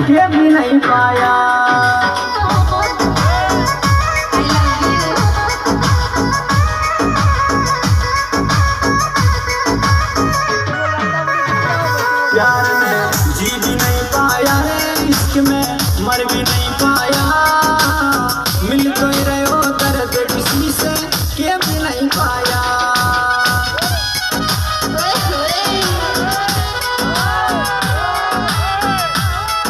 ये भी नहीं पाया। प्यार में जी भी नहीं पाया है, इश्क में मर भी नहीं पाया। मिल तो ही रहे हो दर्द किसी से, के भी नहीं पाया।